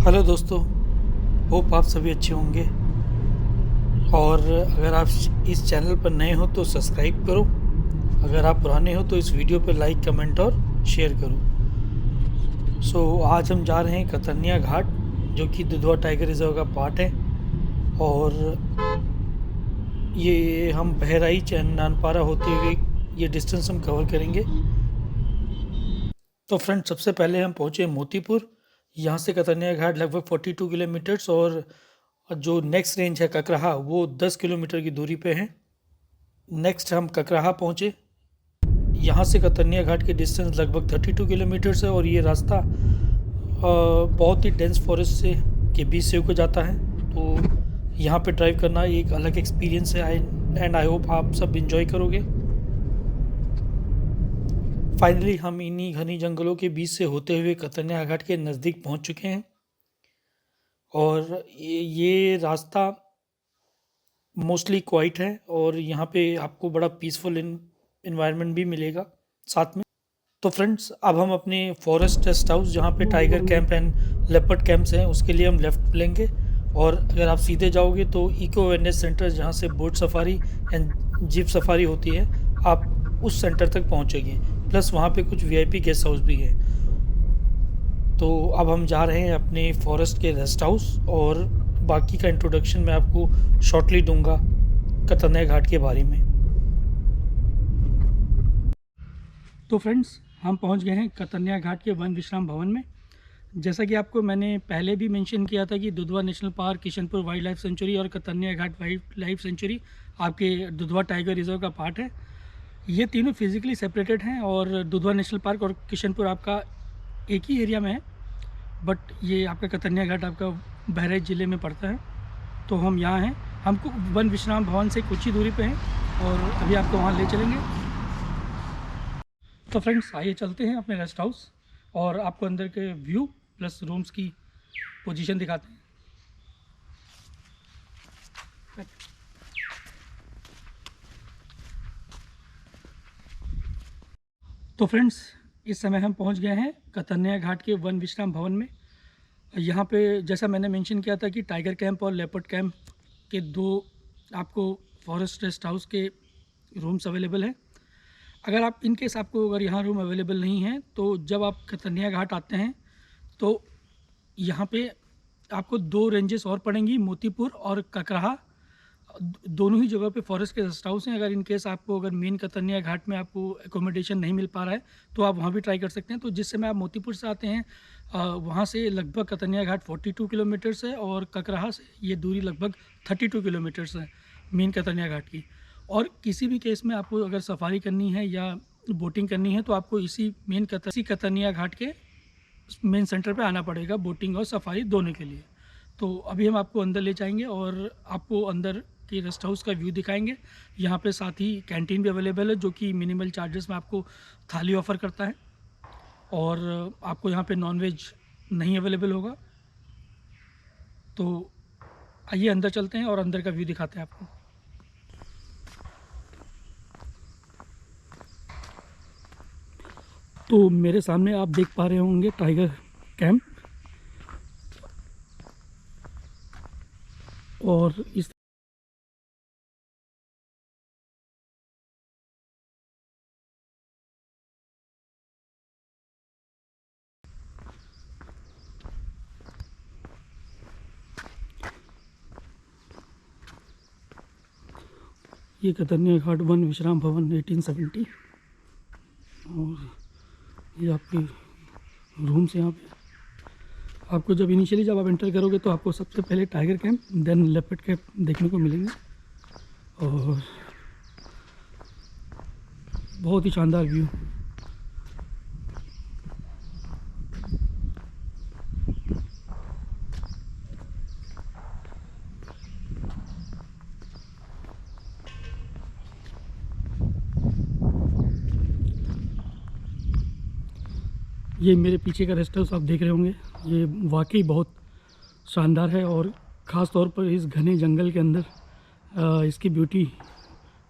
Hello दोस्तों, hope आप सभी अच्छे होंगे। और अगर आप इस चैनल पर नए हो तो सब्सक्राइब करो। अगर आप पुराने हो तो इस वीडियो पर लाइक, कमेंट और शेयर करो। आज हम जा रहे हैं कतर्निया घाट, जो कि दुधवा टाइगर रिजर्व का पार्ट है। और ये हम बहराइच एंड नानपारा होते हुए ये डिस्टेंस हम कवर करेंगे। तो फ्रेंड, सबसे पहले हम पहुँचे मोतीपुर। यहाँ से कतर्निया घाट लगभग 42 किलोमीटर्स, और जो नेक्स्ट रेंज है ककराहा, वो 10 किलोमीटर की दूरी पे है। नेक्स्ट हम ककराहा पहुँचे। यहाँ से कतर्निया घाट की डिस्टेंस लगभग 32 किलोमीटर्स है, और ये रास्ता बहुत ही डेंस फॉरेस्ट से के बीच से होकर जाता है। तो यहाँ पे ड्राइव करना एक अलग एक्सपीरियंस है, आई होप आप सब इंजॉय करोगे। फाइनली हम इन्हीं घनी जंगलों के बीच से होते हुए कतर्निया घाट के नज़दीक पहुँच चुके हैं। और ये रास्ता मोस्टली क्वाइट है, और यहाँ पे आपको बड़ा पीसफुल इन्वायरमेंट भी मिलेगा साथ में। तो फ्रेंड्स, अब हम अपने फॉरेस्ट रेस्ट हाउस, जहाँ पे tiger camp and leopard camps हैं, उसके लिए हम लेफ़्ट लेंगे। और अगर आप सीधे जाओगे तो इको अवेयरनेस सेंटर, जहाँ से boat safari and jeep safari होती है, आप उस सेंटर तक पहुँचेंगे। प्लस वहाँ पे कुछ वीआईपी गेस्ट हाउस भी है। तो अब हम जा रहे हैं अपने फॉरेस्ट के रेस्ट हाउस, और बाकी का इंट्रोडक्शन मैं आपको शॉर्टली दूंगा कतर्निया घाट के बारे में। तो फ्रेंड्स, हम पहुंच गए हैं कतर्निया घाट के वन विश्राम भवन में। जैसा कि आपको मैंने पहले भी मेंशन किया था कि Dudhwa national park, Kishanpur wild life sanctuary और कतर्निया घाट वाइल्ड लाइफ सेंचुरी आपके दुधवा टाइगर रिजर्व का पार्ट है। ये तीनों फिजिकली सेपरेटेड हैं, और दुधवा नेशनल पार्क और किशनपुर आपका एक ही एरिया में है, बट ये आपका कतर्निया घाट आपका बहराइच ज़िले में पड़ता है। तो हम यहाँ हैं, हमको वन विश्राम भवन से कुछ ही दूरी पे हैं, और अभी आपको वहाँ ले चलेंगे। तो फ्रेंड्स, आइए चलते हैं अपने रेस्ट हाउस, और आपको अंदर के व्यू प्लस रूम्स की पोजीशन दिखाते हैं। तो फ्रेंड्स, इस समय हम पहुंच गए हैं कतर्निया घाट के वन विश्राम भवन में। यहाँ पे जैसा मैंने मेंशन किया था कि टाइगर कैंप और लेपर्ड कैंप के दो आपको फॉरेस्ट रेस्ट हाउस के रूम्स अवेलेबल हैं। अगर आप इन केस आपको अगर यहाँ रूम अवेलेबल नहीं है, तो जब आप कतर्निया घाट आते हैं तो यहाँ पे आपको दो रेंजेस और पड़ेंगी, मोतीपुर और ककराहा। दोनों ही जगह पे फॉरेस्ट के रेस्ट हाउस हैं। अगर इन केस आपको अगर मेन कतर्निया घाट में आपको एकोमोडेशन नहीं मिल पा रहा है, तो आप वहाँ भी ट्राई कर सकते हैं। तो जिस समय आप मोतीपुर से आते हैं, वहाँ से लगभग कतर्निया घाट 42 किलोमीटर्स है, और ककराहा से ये दूरी लगभग 32 किलोमीटर्स है मेन कतर्निया घाट की। और किसी भी केस में आपको अगर सफारी करनी है या बोटिंग करनी है, तो आपको इसी कतर्निया घाट के मेन सेंटर पे आना पड़ेगा, बोटिंग और सफारी दोनों के लिए। तो अभी हम आपको अंदर ले जाएंगे और आपको अंदर के रेस्ट हाउस का व्यू दिखाएंगे। यहाँ पे साथ ही कैंटीन भी अवेलेबल है, जो कि मिनिमल चार्जेस में आपको थाली ऑफ़र करता है, और आपको यहाँ पे नॉनवेज नहीं अवेलेबल होगा। तो आइए अंदर चलते हैं और अंदर का व्यू दिखाते हैं आपको। तो मेरे सामने आप देख पा रहे होंगे टाइगर कैंप, और इस ये कतर्निया घाट वन विश्राम भवन 1870, और ये आपके रूम्स यहाँ पे। आपको जब इनिशियली जब आप एंटर करोगे, तो आपको सबसे पहले tiger camp then leopard camp देखने को मिलेंगे, और बहुत ही शानदार व्यू। ये मेरे पीछे का रेस्ट हाउस आप देख रहे होंगे, ये वाकई बहुत शानदार है, और ख़ास तौर पर इस घने जंगल के अंदर इसकी ब्यूटी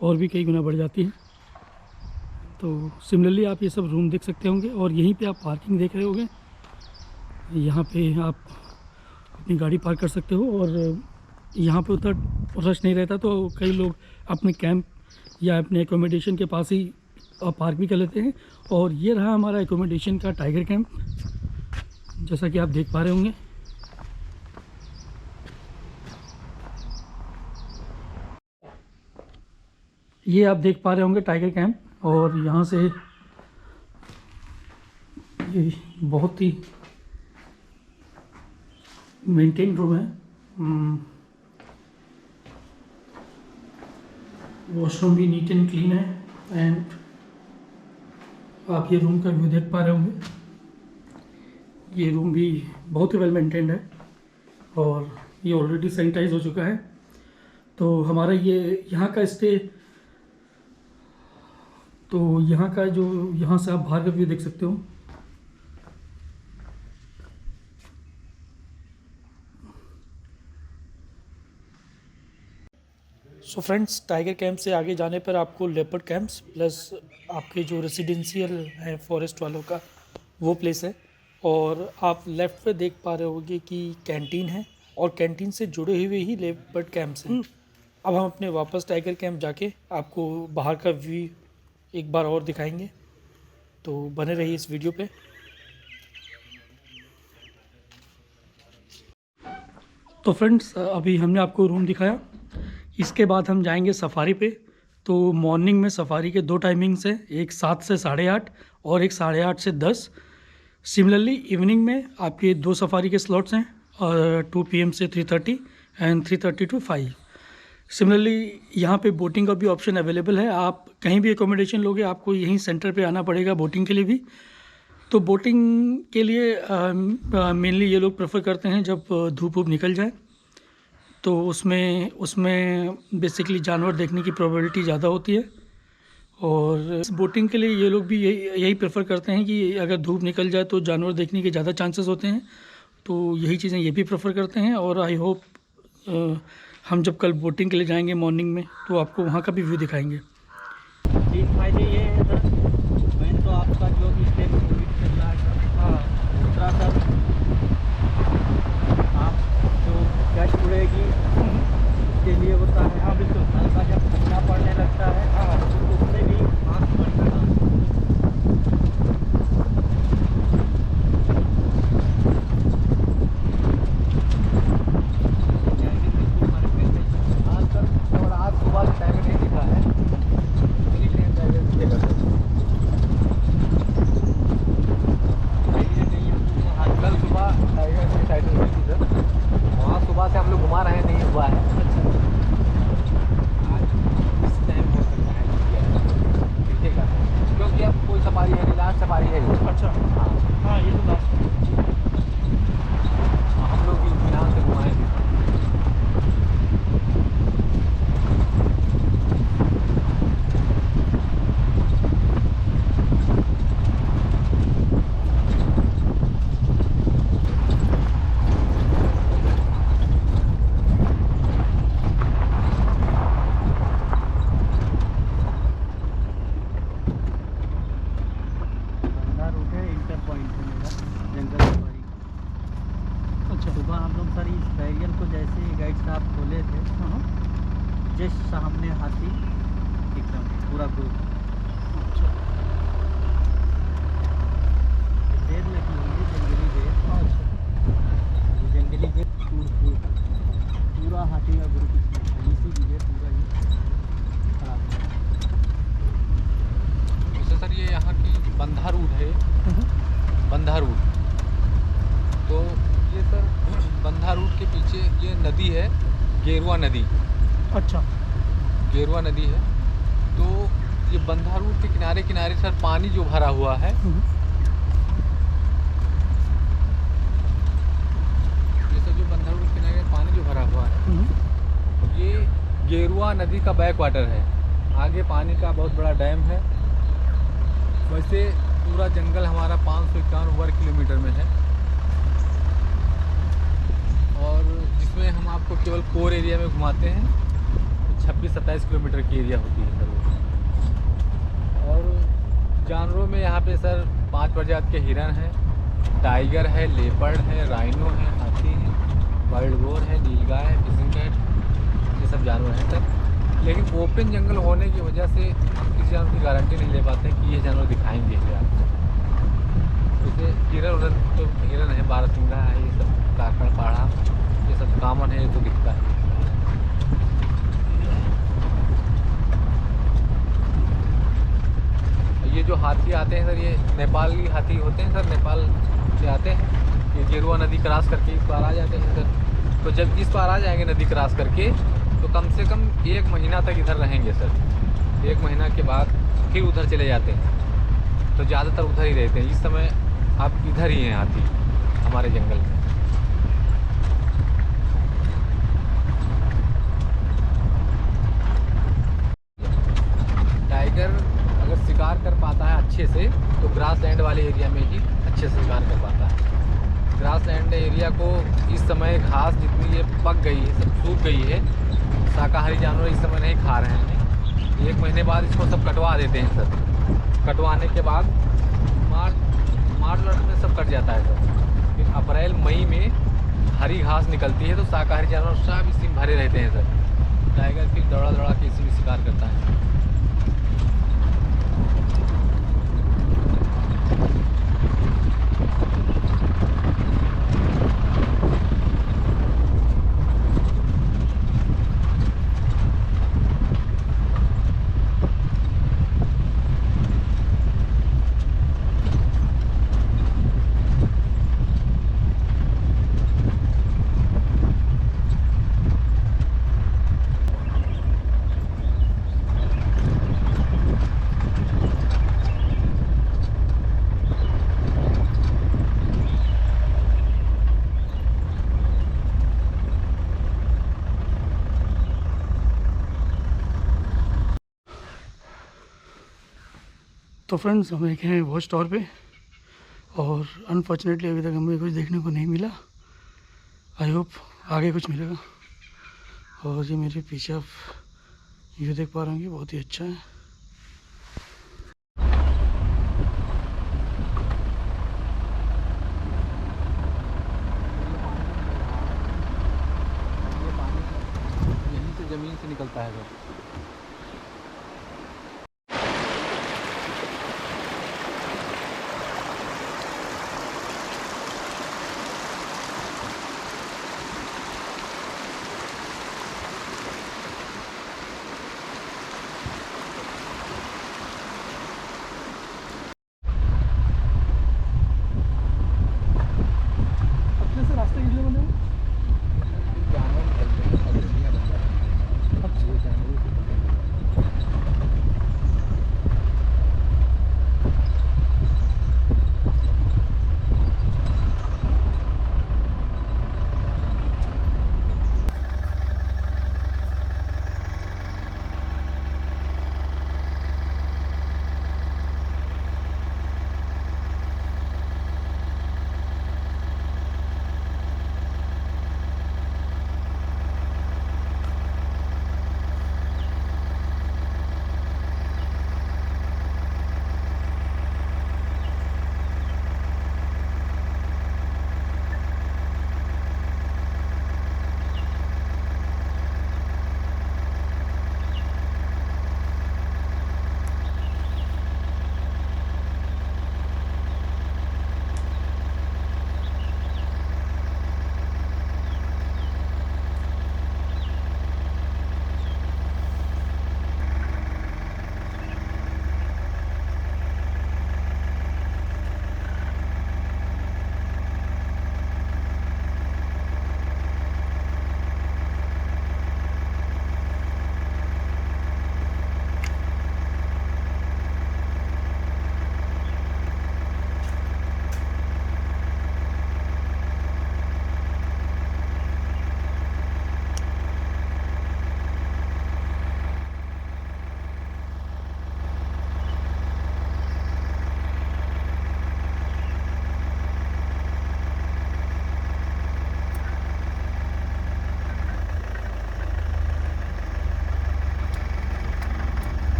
और भी कई गुना बढ़ जाती है। तो सिमिलरली आप ये सब रूम देख सकते होंगे, और यहीं पे आप पार्किंग देख रहे होंगे। यहाँ पे आप अपनी गाड़ी पार्क कर सकते हो। और यहाँ पे उतना रश नहीं रहता, तो कई लोग अपने कैंप या अपने एकोमोडेशन के पास ही पार्क भी कर लेते हैं। और ये रहा हमारा एकोमोडेशन का टाइगर कैंप, जैसा कि आप देख पा रहे होंगे। ये आप देख पा रहे होंगे टाइगर कैंप, और यहाँ से ये बहुत ही मेंटेन रूम है। वॉशरूम भी नीट एंड क्लीन है। एंड आप ये रूम का व्यू देख पा रहे होंगे। ये रूम भी बहुत ही वेल मेंटेन्ड है और ये ऑलरेडी सैनिटाइज हो चुका है। तो हमारा ये यहाँ का स्टे, तो यहाँ का जो, यहाँ से आप बाहर का व्यू देख सकते हो। सो फ्रेंड्स, टाइगर कैंप से आगे जाने पर आपको लेपर्ड कैंप्स प्लस आपके जो रेसिडेंशियल है फॉरेस्ट वालों का, वो प्लेस है। और आप लेफ़्ट पे देख पा रहे होंगे कि कैंटीन है, और कैंटीन से जुड़े हुए ही लेपर्ड कैंप्स हैं। अब हम अपने वापस टाइगर कैंप जाके आपको बाहर का व्यू एक बार और दिखाएंगे, तो बने रहिए इस वीडियो पे। तो फ्रेंड्स, अभी हमने आपको रूम दिखाया, इसके बाद हम जाएंगे सफारी पे। तो मॉर्निंग में सफारी के 2 टाइमिंग्स हैं, एक 7 से 8:30 और एक 8:30 से 10। सिमिलरली इवनिंग में आपके 2 सफारी के स्लॉट्स हैं, 2 PM से 3:30 एंड 3:30 to 5। सिमिलरली यहाँ पे बोटिंग का भी ऑप्शन अवेलेबल है। आप कहीं भी एकोमोडेशन लोगे, आपको यहीं सेंटर पे आना पड़ेगा बोटिंग के लिए भी। तो बोटिंग के लिए मेनली ये लोग प्रेफर करते हैं जब धूप वूप निकल जाए, तो उसमें बेसिकली जानवर देखने की प्रोबेबिलिटी ज़्यादा होती है। और बोटिंग के लिए ये लोग भी यही प्रेफर करते हैं कि अगर धूप निकल जाए तो जानवर देखने के ज़्यादा चांसेस होते हैं। तो यही चीज़ें ये भी प्रेफर करते हैं। और आई होप हम जब कल बोटिंग के लिए जाएंगे मॉर्निंग में, तो आपको वहाँ का भी व्यू दिखाएंगे। तीन फायदे ये है सर, मेन तो आपका जो भी स्टेप चल रहा है सर। हाँ, दूसरा सर, आप जो गैस उड़ेगी उसके लिए होता है। हाँ बिल्कुल, हल्का जब ठंडा पड़ने लगता है, हाँ, तो उससे भी मास्क बनता है। हाँ सर, और आज सुबह से टाइम नहीं दिखा है, कल सुबह टाइगर की साइड हुई थी सर, वहाँ सुबह से हम लोग घुमा रहे हैं, नहीं हुआ है। आज इस टाइम हो सकता है दिखेगा, क्योंकि अब कोई सफारी है नहीं, लास्ट सफारी है ये। अच्छा, हाँ ये तो लास्ट हम लोग इत्मीनान से घुमाएंगे। सुबह हम लोग सर इस बैरियर को जैसे गाइड साहब खोले थे, जस्ट सामने हाथी एकदम पूरा ग्रुप। अच्छा, देर लगी हुई है, जंगली देर। ये जंगली देर पूरा हाथी का ग्रुप इसमें, इसीलिए पूरा ये खराब है। वैसे सर ये यहाँ की बंधा रूट है, बंधा रूट। तो ये सर बंधा रूट के पीछे ये नदी है, गेरुआ नदी। अच्छा, गेरुआ नदी है। तो ये बंधा रूट के किनारे किनारे सर पानी जो भरा हुआ है, ये सर जो बंधा रूट के किनारे पानी जो भरा हुआ है, ये गेरुआ नदी का बैक वाटर है। आगे पानी का बहुत बड़ा डैम है। वैसे पूरा जंगल हमारा 551 वर्ग किलोमीटर में है, और जिसमें हम आपको केवल कोर एरिया में घुमाते हैं। 26-27 किलोमीटर की एरिया होती है सर वो। और जानवरों में यहाँ पे सर 5 प्रजाति के हिरन हैं, टाइगर है, लेपर्ड है, राइनो है, हाथी है, जानवर हैं सर, लेकिन ओपन जंगल होने की वजह से किसी जानवर की गारंटी नहीं ले पाते कि ये जानवर दिखाएंगे ही आपको। जैसे हिरन उधर तो हिरन है, बारहसिंगा है, ये सब काकड़ पाढ़ा ये सब कॉमन है, ये तो दिखता है। ये जो हाथी आते हैं सर, ये नेपाली हाथी होते हैं सर, नेपाल से आते हैं। ये गेरुआ नदी क्रॉस करके इस पार आ जाते हैं सर। तो जब इस पार आ जाएंगे नदी क्रॉस करके, तो कम से कम 1 महीना तक इधर रहेंगे सर। 1 महीना के बाद फिर उधर चले जाते हैं। तो ज़्यादातर उधर ही रहते हैं। इस समय आप इधर ही हैं हाथी हमारे जंगल में। टाइगर अगर शिकार कर पाता है अच्छे से, तो ग्रास लैंड वाले एरिया में ही अच्छे से शिकार कर पाता है। ग्रास लैंड एरिया को इस समय घास जितनी ये पक गई है, सब सूख गई है, शाकाहारी जानवर इस समय नहीं खा रहे हैं। 1 महीने बाद इसको सब कटवा देते हैं सर। कटवाने के बाद मार्च में सब कट जाता है सर। फिर अप्रैल मई में हरी घास निकलती है, तो शाकाहारी जानवर सब इसी में भरे रहते हैं सर। टाइगर फिर दौड़ा दौड़ा के इसी में शिकार करता है। तो फ्रेंड्स हम एक हैं वॉच टावर पे, और अनफॉर्चुनेटली अभी तक हमें कुछ देखने को नहीं मिला। आई होप आगे कुछ मिलेगा। और ये मेरे पीछे आप व्यू देख पा रहे होंगे, बहुत ही अच्छा है। यहीं से ज़मीन से निकलता है सर। रास्ते कितने बने हैं? जानवर निकलते हैं, पगडंडियाँ बन जाती हैं।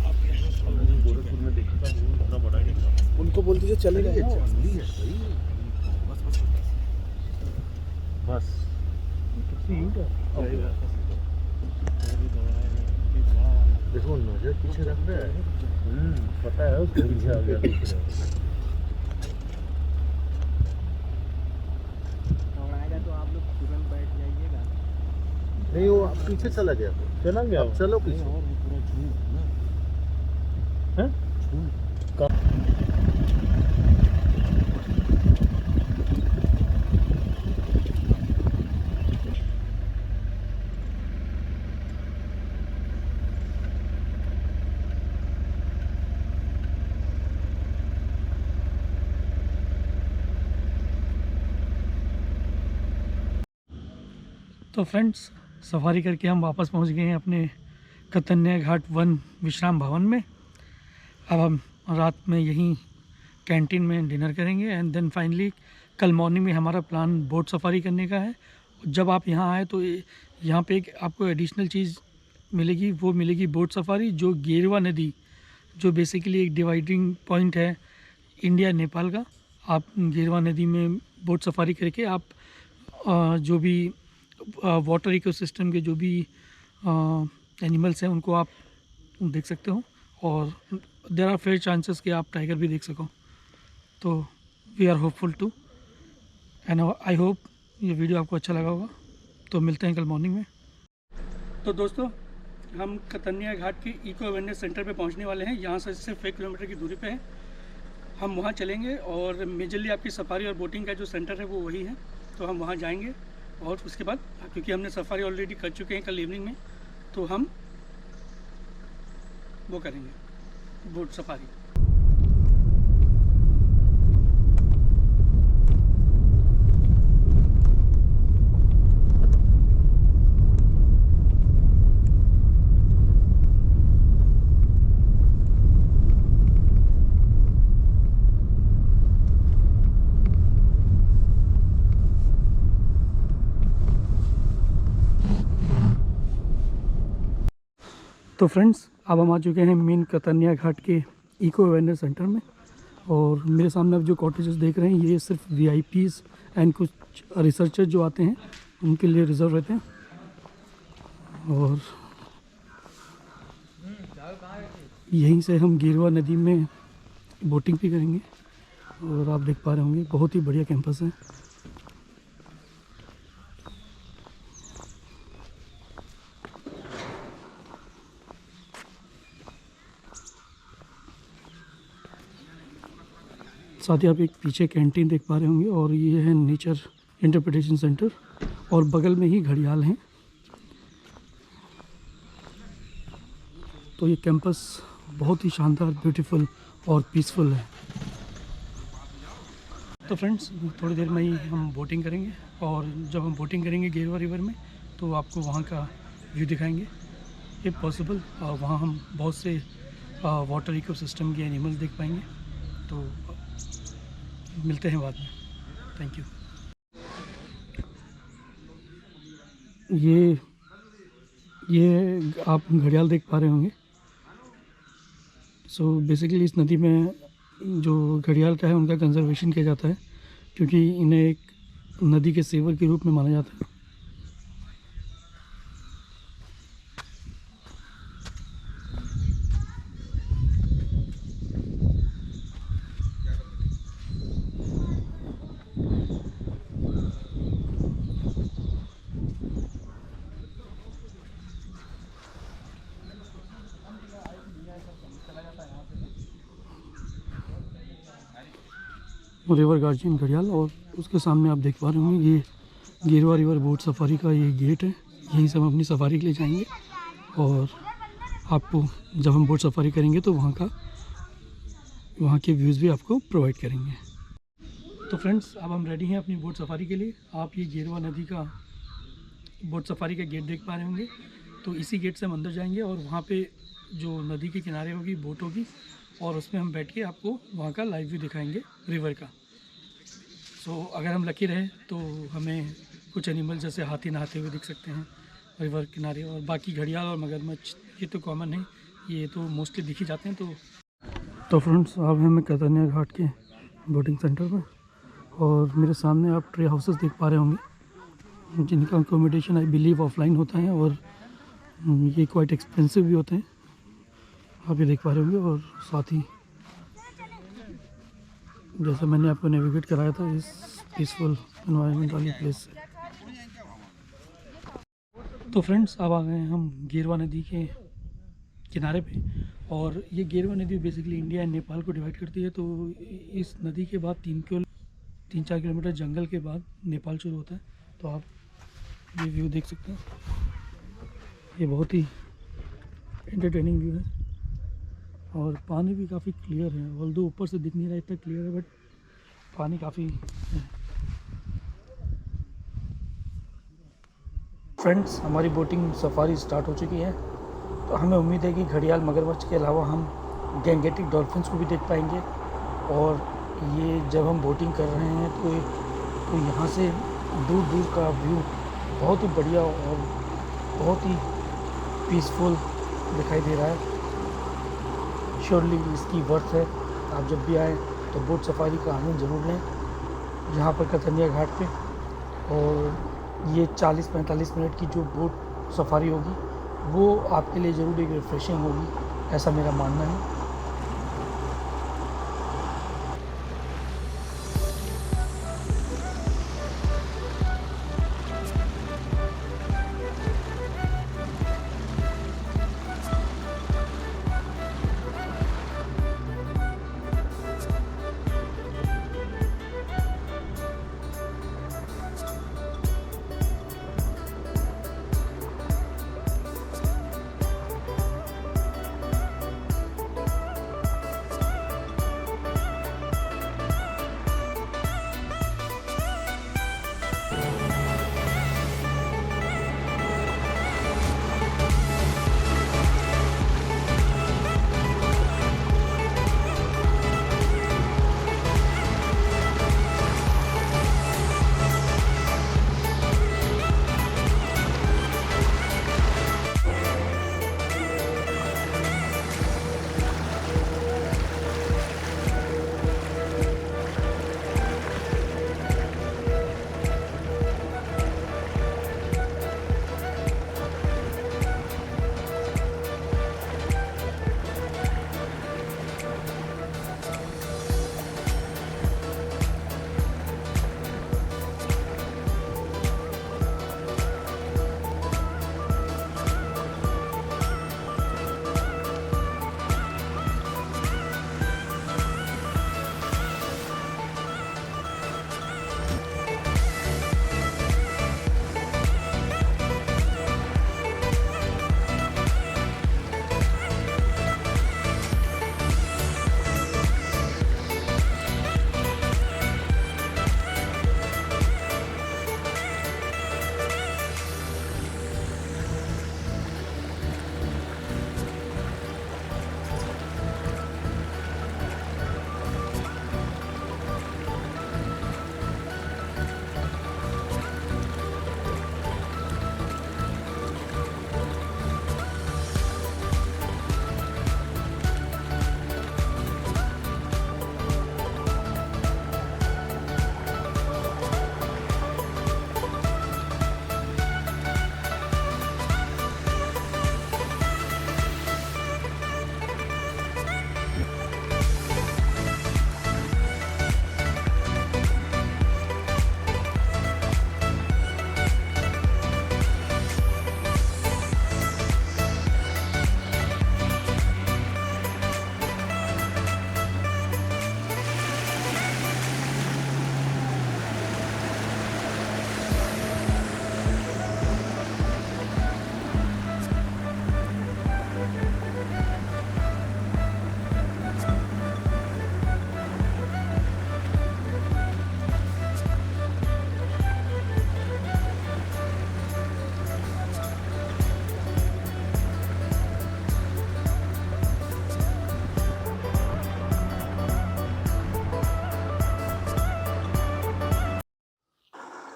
अब ये जानवर गोरखपुर में देखा था वो इतना बड़ा नहीं था। उनको बोल दीजिए चले गए। जल्दी है भाई, बस देखो नजर पीछे रख रहा है। पता है उसके पीछे आ गया। आएगा तो आप लोग तुरंत बैठ जाइएगा। नहीं वो पीछे चला गया, चला गया, चलो पीछे। और वो पूरा झूठ है ना। हैं? तो फ्रेंड्स, सफारी करके हम वापस पहुंच गए हैं अपने कतन्या घाट वन विश्राम भवन में। अब हम रात में यहीं कैंटीन में डिनर करेंगे एंड देन फाइनली कल मॉर्निंग में हमारा प्लान बोट सफारी करने का है। जब आप यहाँ आए तो यहाँ पे एक आपको एडिशनल चीज़ मिलेगी, वो मिलेगी बोट सफारी, जो गेरवा नदी, जो बेसिकली एक डिवाइडिंग पॉइंट है इंडिया नेपाल का। आप गेरवा नदी में बोट सफारी करके आप जो भी वाटर इकोसिस्टम के जो भी एनिमल्स हैं उनको आप देख सकते हो, और देयर आर फेयर चांसेस कि आप टाइगर भी देख सको। तो we are hopeful to, and I hope ये वीडियो आपको अच्छा लगा होगा। तो मिलते हैं कल मॉर्निंग में। तो दोस्तों, हम कतन्या घाट के इको अवेयरनेस सेंटर पे पहुंचने वाले हैं। यहाँ से सिर्फ 1 किलोमीटर की दूरी पे है। हम वहाँ चलेंगे और मेजरली आपकी सफारी और बोटिंग का जो सेंटर है वो वही है, तो हम वहाँ जाएंगे। और उसके बाद क्योंकि हमने सफारी ऑलरेडी कर चुके हैं कल इवनिंग में, तो हम वो करेंगे बोट सफारी। तो फ्रेंड्स, अब हम आ चुके हैं मेन कतन्या घाट के इको अवेयरनेस सेंटर में, और मेरे सामने आप जो कॉटेजेस देख रहे हैं ये सिर्फ VIPs एंड कुछ रिसर्चर जो आते हैं उनके लिए रिजर्व रहते हैं। और यहीं से हम गेरवा नदी में बोटिंग भी करेंगे, और आप देख पा रहे होंगे बहुत ही बढ़िया कैंपस है। साथ ही आप एक पीछे कैंटीन देख पा रहे होंगे, और ये है नेचर इंटरप्रिटेशन सेंटर, और बगल में ही घड़ियाल हैं। तो ये कैंपस बहुत ही शानदार, ब्यूटीफुल और पीसफुल है। तो फ्रेंड्स, थोड़ी देर में ही हम बोटिंग करेंगे, और जब हम बोटिंग करेंगे गेरवा रिवर में तो आपको वहाँ का व्यू दिखाएंगे इफ़ पॉसिबल। वहाँ हम बहुत से वाटर इकोसिस्टम के एनिमल्स देख पाएंगे। तो मिलते हैं बाद में। Thank you. ये आप घड़ियाल देख पा रहे होंगे। सो बेसिकली इस नदी में जो घड़ियाल का है उनका कंजर्वेशन किया जाता है, क्योंकि इन्हें एक नदी के सेवर के रूप में माना जाता है। रिवर गार्जियन घड़ियाल, और उसके सामने आप देख पा रहे होंगे ये गेरवा रिवर बोट सफारी का ये गेट है। यहीं से हम अपनी सफारी के लिए जाएंगे, और आपको जब हम बोट सफारी करेंगे तो वहाँ के व्यूज़ भी आपको प्रोवाइड करेंगे। तो फ्रेंड्स, अब हम रेडी हैं अपनी बोट सफारी के लिए। आप ये गेरवा नदी का बोट सफारी का गेट देख पा रहे होंगे। तो इसी गेट से हम अंदर जाएंगे, और वहाँ पे जो नदी के किनारे होगी बोट होगी, और उसमें हम बैठ के आपको वहाँ का लाइव व्यू दिखाएंगे रिवर का। सो अगर हम लकी रहे तो हमें कुछ एनिमल जैसे हाथी नहाते हुए दिख सकते हैं रिवर किनारे, और बाकी घड़ियाल और मगरमच्छ ये तो कॉमन है, ये तो मोस्टली दिख ही जाते हैं। तो फ्रेंड्स अब हैं मैं कतरनिया घाट के बोटिंग सेंटर पर, और मेरे सामने आप ट्री हाउसेस देख पा रहे होंगे जिनका अकोमोडेशन आई बिलीव ऑफलाइन होता है, और ये क्वाइट एक्सपेंसिव भी होते हैं, आप ये देख पा रहे होंगे। और साथ ही जैसा मैंने आपको नेविगेट कराया था इस पीसफुल एनवायरनमेंट वाली प्लेस से। तो फ्रेंड्स अब आ गए हैं हम गेरवा नदी के किनारे पे, और ये गेरवा नदी बेसिकली इंडिया एंड नेपाल को डिवाइड करती है। तो इस नदी के बाद 3-4 किलोमीटर जंगल के बाद नेपाल शुरू होता है। तो आप ये व्यू देख सकते हैं, ये बहुत ही एंटरटेनिंग व्यू है, और पानी भी काफ़ी क्लियर है। ऑल्दो ऊपर से दिख नहीं रहा इतना क्लियर है, बट पानी काफ़ी है। फ्रेंड्स हमारी बोटिंग सफारी स्टार्ट हो चुकी है, तो हमें उम्मीद है कि घड़ियाल मगरमच्छ के अलावा हम गैंगेटिक डॉल्फिन्स को भी देख पाएंगे। और ये जब हम बोटिंग कर रहे हैं तो यहाँ से दूर दूर का व्यू बहुत ही बढ़िया और बहुत ही पीसफुल दिखाई दे रहा है। श्योरली इसकी वर्थ है, आप जब भी आएँ तो बोट सफारी का आनंद ज़रूर लें यहाँ पर कतरनिया घाट पे। और ये 40-45 मिनट की जो बोट सफारी होगी वो आपके लिए ज़रूर एक रिफ्रेशिंग होगी, ऐसा मेरा मानना है।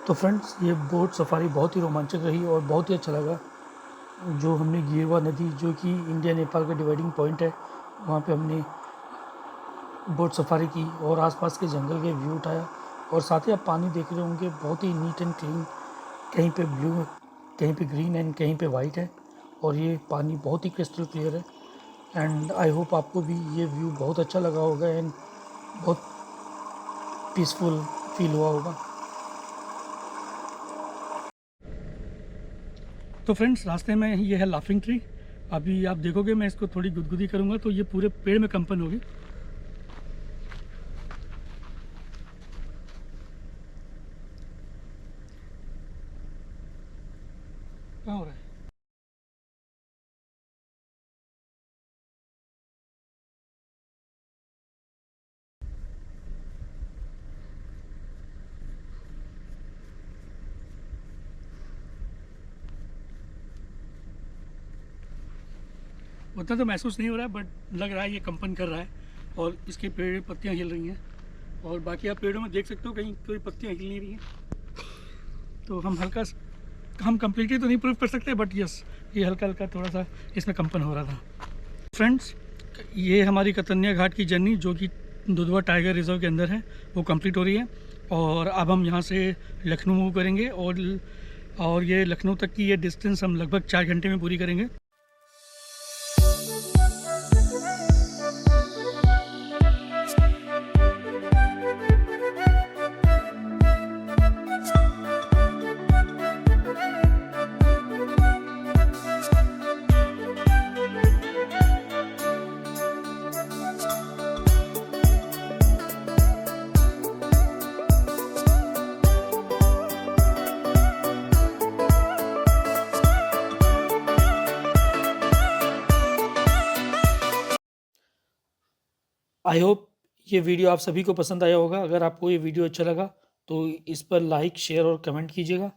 तो फ्रेंड्स ये बोट सफारी बहुत ही रोमांचक रही और बहुत ही अच्छा लगा। जो हमने गेरुआ नदी, जो कि इंडिया नेपाल का डिवाइडिंग पॉइंट है, वहाँ पे हमने बोट सफारी की और आसपास के जंगल के व्यू उठाया। और साथ ही आप पानी देख रहे होंगे, बहुत ही नीट एंड क्लीन, कहीं पे ब्लू है, कहीं पे ग्रीन एंड कहीं पे वाइट है, और ये पानी बहुत ही क्रिस्टल क्लियर है। एंड आई होप आपको भी ये व्यू बहुत अच्छा लगा होगा एंड बहुत पीसफुल फील हुआ होगा। तो फ्रेंड्स, रास्ते में ये है लाफिंग ट्री। अभी आप देखोगे मैं इसको थोड़ी गुदगुदी करूँगा तो ये पूरे पेड़ में कंपन होगी। कहाँ हो रहा है? उतना तो महसूस नहीं हो रहा है, बट लग रहा है ये कंपन कर रहा है और इसके पेड़ पत्तियाँ हिल रही हैं। और बाकी आप पेड़ों में देख सकते हो कहीं कोई पत्तियाँ हिल नहीं रही हैं। तो हम कम्प्लीटली तो नहीं प्रूव कर सकते, बट यस, ये हल्का हल्का थोड़ा सा इसमें कंपन हो रहा था। फ्रेंड्स, ये हमारी कतन्या घाट की जर्नी, जो कि दुधवा टाइगर रिजर्व के अंदर है, वो कंप्लीट हो रही है। और अब हम यहाँ से लखनऊ मूव करेंगे और ये लखनऊ तक की ये डिस्टेंस हम लगभग 4 घंटे में पूरी करेंगे। आई होप ये वीडियो आप सभी को पसंद आया होगा। अगर आपको ये वीडियो अच्छा लगा तो इस पर लाइक, शेयर और कमेंट कीजिएगा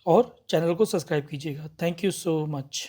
और चैनल को सब्सक्राइब कीजिएगा। Thank you so much.